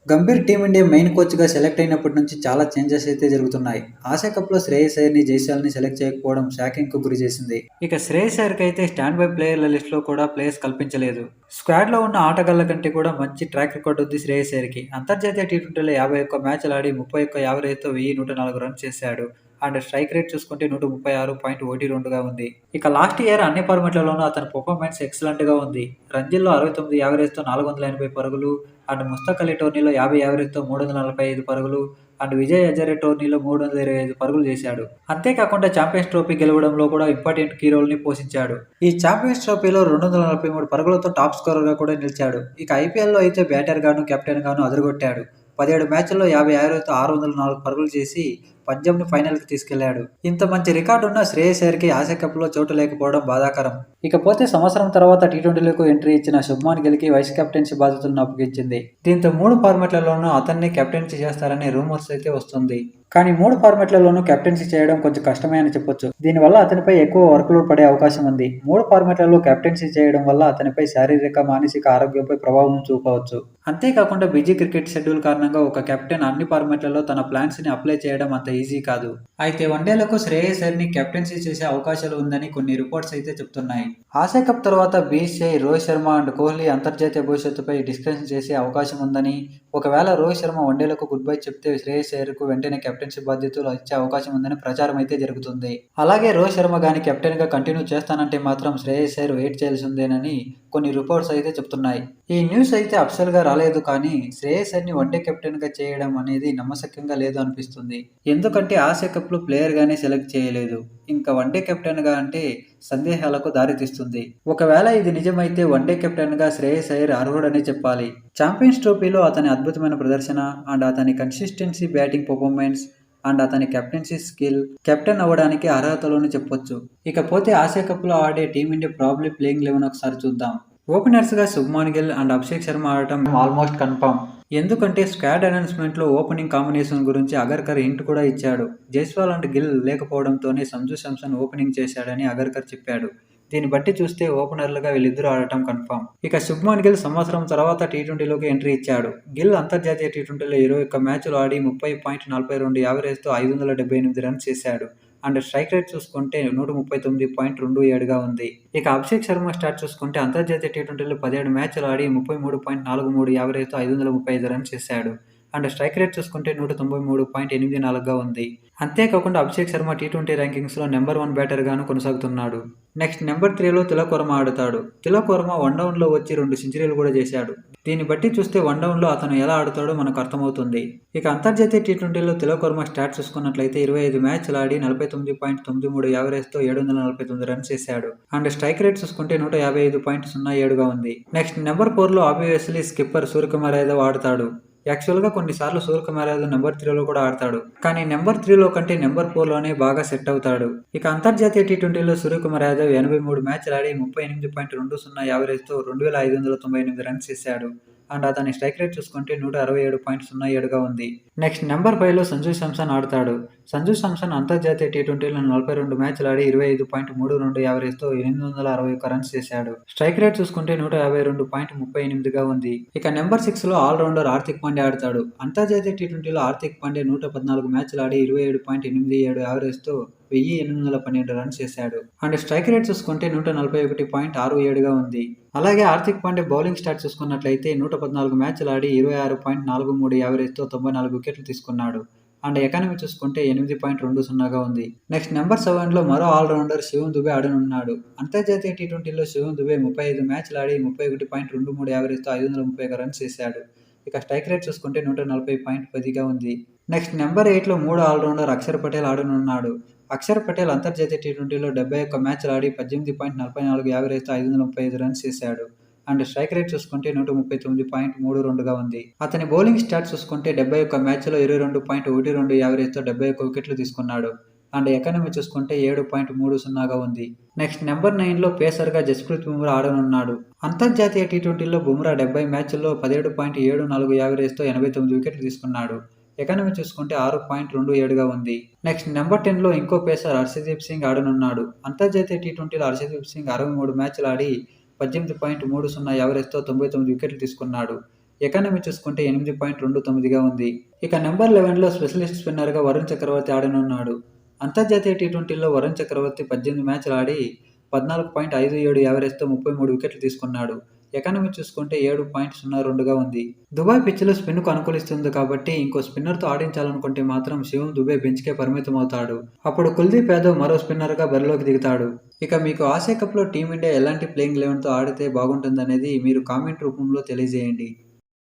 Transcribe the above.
Gambhir team India main కోచ్‌గా select అయినప్పటి నుంచి చాలా చేంజెస్ అయితే జరుగుతున్నాయి. ఆసియా కప్‌లో శ్రేయస్ అయ్యర్‌ని, జైస్వాల్‌ని సెలెక్ట్ చేయకపోవడం షాకింగ్‌కు గురిచేసింది. ఇక శ్రేయస్ అయ్యర్‌కైతే స్టాండ్ బై ప్లేయర్ల లిస్ట్‌లో కూడా ప్లేస్ కల్పించలేదు. స్క్వాడ్‌లో ఉన్న ఆటగాళ్ల కంటే కూడా మంచి ట్రాక్ రికార్డ్ ఉంది శ్రేయస్ అయ్యర్‌కి. అంతర్జాతీయ టీ20లో 51 మ్యాచ్‌లు ఆడి 31 యావరేజ్‌తో 1104 రన్స్ చేశాడు. అండ్ స్ట్రైక్ రేట్ చూసుకుంటే 136.12గా ఉంది. ఇక లాస్ట్ ఇయర్ అన్ని ఫార్మాట్లలోనూ అతని పెర్ఫార్మెన్స్ ఎక్సలెంట్‌గా ఉంది. రంజీల్లో 69 యావరేజ్‌తో 480 పరుగులు, అండ్ ముస్తక్ అలీ టోర్నీలో 50 యావరేజ్‌తో 345 పరుగులు, అండ్ విజయ్ హజారే టోర్నీలో 325 పరుగులు చేశాడు. అంతేకాకుండా ఛాంపియన్స్ ట్రోఫీ గెలవడంలో కూడా ఇంపార్టెంట్ కీ రోల్‌ని పోషించాడు. ఈ ఛాంపియన్స్ ట్రోఫీలో 243 పరుగులతో టాప్ స్కోరర్‌గా కూడా నిలిచాడు. ఇక ఐపీఎల్‌లో అయితే బ్యాటర్‌గాను, కెప్టెన్‌గాను అదరగొట్టాడు. 17 మ్యాచ్ల్లో 50 యావరేజ్‌తో 604 పరుగులు చేసి పంజాబ్‌ని ఫైనల్‌కి తీసుకెళ్లాడు. ఇంత మంచి రికార్డు ఉన్న శ్రేయస్ అయ్యర్‌కి ఆసియా కప్‌లో చోటు లేకపోవడం బాధాకరం. ఇకపోతే సంవత్సరం తర్వాత టీ20లకు ఎంట్రీ ఇచ్చిన శుభ్మాన్ గిల్‌కి వైస్ కెప్టెన్సీ బాధ్యతలను అప్పగించింది. దీంతో 3 ఫార్మాట్లలోనూ అతన్ని కెప్టెన్సీ చేస్తారనే రూమర్స్ అయితే వస్తుంది. కానీ 3 ఫార్మాట్లలోనూ కెప్టెన్సీ చేయడం కొంచెం కష్టమే అని చెప్పొచ్చు. దీనివల్ల అతనిపై ఎక్కువ వర్క్‌లోడ్ పడే అవకాశం ఉంది. 3 ఫార్మాట్లలో కెప్టెన్సీ చేయడం వల్ల అతనిపై శారీరక, మానసిక ఆరోగ్యంపై ప్రభావం చూపవచ్చు. అంతేకాకుండా బిజీ క్రికెట్ షెడ్యూల్ కారణంగా ఒక కెప్టెన్ అన్ని ఫార్మాట్లలో తన ప్లాన్స్‌ని అప్లై చేయడం అంత ఈజీ కాదు. అయితే వన్డేలకు శ్రేయస్ అయ్యర్‌ని కెప్టెన్సీ చేసే అవకాశాలు ఉందని కొన్ని రిపోర్ట్స్ అయితే చెప్తున్నాయి. ఆసియా కప్ తర్వాత బీసీసీఐ రోహిత్ శర్మ అండ్ కోహ్లీ అంతర్జాతీయ భవిష్యత్తుపై డిస్కషన్ చేసే అవకాశం ఉందని, ఒకవేళ రోహిత్ శర్మ వన్డేలకు గుడ్ బై చెప్తే శ్రేయస్ అయ్యర్‌కు వెంటనే కెప్టెన్సీ బాధ్యతలు ఇచ్చే అవకాశం ఉందని ప్రచారం అయితే జరుగుతుంది. అలాగే రోహిత్ శర్మ గాని కెప్టెన్‌గా కంటిన్యూ చేస్తానంటే మాత్రం శ్రేయస్ అయ్యర్ వెయిట్ చేయాల్సిందేనని కొన్ని రిపోర్ట్స్ అయితే చెప్తున్నాయి. ఈ న్యూస్ అయితే అఫీషియల్‌గా రాలేదు కానీ శ్రేయస్ అయ్యర్‌ని వన్డే కెప్టెన్‌గా చేయడం అనేది నమ్మశక్యంగా లేదు అనిపిస్తుంది. ఎందుకంటే ఆసియా కప్‌లో ప్లేయర్‌గానే సెలెక్ట్ చేయలేదు. ఇంకా వన్డే కెప్టెన్‌గా అంటే సందేహాలకు దారితీస్తుంది. ఒకవేళ ఇది నిజమైతే వన్డే కెప్టెన్‌గా శ్రేయస్ అయ్యర్ అర్హుడనే చెప్పాలి. ఛాంపియన్స్ ట్రోఫీలో అతని అద్భుతమైన ప్రదర్శన, అండ్ అతని కన్సిస్టెన్సీ బ్యాటింగ్ పెర్ఫార్మెన్స్, అండ్ అతని కెప్టెన్సీ స్కిల్ కెప్టెన్ అవ్వడానికి అర్హతలోనే చెప్పొచ్చు. ఇకపోతే ఆసియా కప్‌లో ఆడే టీమిండియా ప్రాబబ్లీ ప్లేయింగ్ 11 ఒకసారి చూద్దాం. ఓపెనర్స్‌గా శుభ్మాన్ గిల్ అండ్ అభిషేక్ శర్మ ఆడటం ఆల్మోస్ట్ కన్ఫర్మ్. ఎందుకంటే స్క్వాడ్ అనౌన్స్‌మెంట్‌లో ఓపెనింగ్ కాంబినేషన్ గురించి అగర్కర్ హింట్ కూడా ఇచ్చాడు. జైస్వాల్ అండ్ గిల్ లేకపోవడంతోనే సంజు శాంసన్ ఓపెనింగ్ చేశాడని అగర్కర్ చెప్పాడు. దీన్ని బట్టి చూస్తే ఓపెనర్లుగా వీళ్ళిద్దరూ ఆడటం కన్ఫర్మ్. ఇక శుభ్మాన్ గిల్ సంవత్సరం తర్వాత టీ20లోకి ఎంట్రీ ఇచ్చాడు. గిల్ అంతర్జాతీయ టీ20లో 21 మ్యాచ్లు ఆడి 30.42 యావరేజ్‌తో 578 రన్స్ చేశాడు. అండ్ స్ట్రైక్ రేట్ చూసుకుంటే 139.27గా ఉంది. ఇక అభిషేక్ శర్మ స్టాట్ చూసుకుంటే అంతర్జాతీయ టీ20లో 17 మ్యాచ్లు ఆడి 33.43 యావరేజ్‌తో 535 రన్స్ చేశాడు. అండ్ స్ట్రైక్ రేట్ చూసుకుంటే 193.84గా ఉంది. అంతేకాకుండా అభిషేక్ శర్మ టీ20 ర్యాంకింగ్స్‌లో నెంబర్ 1 బ్యాటర్‌గాను కొనసాగుతున్నాడు. నెక్స్ట్ నెంబర్ 3లో తిలక్ వర్మ ఆడుతాడు. తిలక్ వర్మ వన్ డౌన్‌లో వచ్చి 2 సెంచరీలు కూడా చేశాడు. దీన్ని బట్టి చూస్తే వన్ డౌన్‌లో అతను ఎలా ఆడుతాడో మనకు అర్థమవుతుంది. ఇక అంతర్జాతీయ టీ20లో తిలక్ వర్మ స్టాట్స్ చూసుకున్నట్లయితే 25 మ్యాచ్లు ఆడి 49.93 యావరేజ్‌తో 749 రన్స్ చేశాడు. అండ్ స్ట్రైక్ రేట్ చూసుకుంటే 155.07గా ఉంది. నెక్స్ట్ నెంబర్ 4లో ఆబ్వియస్లీ స్కిప్పర్ సూర్యకుమార్ యాదవ్ ఆడుతాడు. యాక్చువల్‌గా కొన్నిసార్లు సూర్యకుమార్ యాదవ్ నెంబర్ 3లో కూడా ఆడతాడు. కానీ నెంబర్ 3లో కంటే నెంబర్ 4లోనే బాగా సెట్ అవుతాడు. ఇక అంతర్జాతీయ టీ20లో సూర్యకుమార్ యాదవ్ 83 మ్యాచ్లు ఆడి 38.20 యావరేజ్‌తో 2598 రన్స్ చేశాడు. అండ్ అతని స్ట్రైక్ రేట్ చూసుకుంటే 167.07గా ఉంది. నెక్స్ట్ నెంబర్ 5లో సంజు శాంసన్ ఆడతాడు. సంజు శాంసన్ అంతర్జాతీయ టీ20లో 42 మ్యాచ్లు ఆడి 25.32 యావరేజ్‌తో 861 రన్స్ చేశాడు. స్ట్రైక్ రేట్ చూసుకుంటే 152.38గా ఉంది. ఇక నెంబర్ 6లో ఆల్రౌండర్ హార్దిక్ పాండ్యా ఆడతాడు. అంతర్జాతీయ టీ20లో హార్దిక్ పాండ్యా 114 మ్యాచ్లు ఆడి 27.87 యావరేజ్‌తో 1812 రన్స్ చేశాడు. అండ్ స్ట్రైక్ రేట్ చూసుకుంటే 141.67గా ఉంది. అలాగే హార్దిక్ పాండ్యా బౌలింగ్ స్టాట్ చూసుకున్నట్లయితే 114 మ్యాచ్లు ఆడి 26.43 యావరేజ్‌తో 94 వికెట్లు తీసుకున్నాడు. అండ్ ఎకానమీ చూసుకుంటే 8.20గా ఉంది. నెక్స్ట్ నెంబర్ 7లో మరో ఆల్రౌండర్ శివం దుబే ఆడనున్నాడు. అంతర్జాతీయ టీ20లో శివం దుబే 35 మ్యాచ్లు ఆడి 31.23 యావరేజ్‌తో 531 రన్స్ చేశాడు. ఇక స్ట్రైక్ రేట్ చూసుకుంటే 140.10గా ఉంది. నెక్స్ట్ నెంబర్ 8లో 3 ఆల్రౌండర్ అక్షర్ పటేల్ ఆడనున్నాడు. అక్షర్ పటేల్ అంతర్జాతీయ టీ20లో 71 మ్యాచ్లు ఆడి 18.44 యావరేజ్‌తో 535 రన్స్ చేశాడు. అండ్ స్ట్రైక్ రేట్ చూసుకుంటే 139.32గా ఉంది. అతని బౌలింగ్ స్టాట్స్ చూసుకుంటే 71 మ్యాచ్‌లో 22.12 యావరేజ్‌తో 71 వికెట్లు తీసుకున్నాడు. అండ్ ఎకానమీ చూసుకుంటే 7.30గా ఉంది. నెక్స్ట్ నెంబర్ 9లో పేసర్‌గా జస్ప్రీత్ బుమ్రా ఆడనున్నాడు. అంతర్జాతీయ టీ20లో బుమ్రా 70 మ్యాచ్ల్లో 17.74 యావరేజ్‌తో 89 వికెట్లు తీసుకున్నాడు. ఎకానమీ చూసుకుంటే 6.27గా ఉంది. నెక్స్ట్ నెంబర్ 10లో ఇంకో పేసర్ హర్షదీప్ సింగ్ ఆడనున్నాడు. అంతర్జాతీయ టీ20లో హర్షదీప్ సింగ్ 63 మ్యాచ్లు ఆడి 18.30 యావరేజ్‌తో 99 వికెట్లు తీసుకున్నాడు. ఎకానమీ చూసుకుంటే 8.29గా ఉంది. ఇక నెంబర్ 11లో స్పెషలిస్ట్ స్పిన్నర్గా వరుణ్ చక్రవర్తి ఆడనున్నాడు. అంతర్జాతీయ టీ20లో వరుణ్ చక్రవర్తి 18 మ్యాచ్లు ఆడి 14.57 యావరేజ్తో 33 వికెట్లు తీసుకున్నాడు. ఎకానమీ చూసుకుంటే 7.02గా ఉంది. దుబాయ్ పిచ్లో స్పిన్కు అనుకూలిస్తుంది కాబట్టి ఇంకో స్పిన్నర్తో ఆడించాలనుకుంటే మాత్రం శివం దుబే బెంచ్కే పరిమితమవుతాడు. అప్పుడు కుల్దీప్ యాదవ్ మరో స్పిన్నర్గా బరిలోకి దిగుతాడు. ఇక మీకు ఆసియా కప్లో టీమిండియా ఎలాంటి ప్లేయింగ్ 11తో ఆడితే బాగుంటుందనేది మీరు కామెంట్ రూపంలో తెలియజేయండి.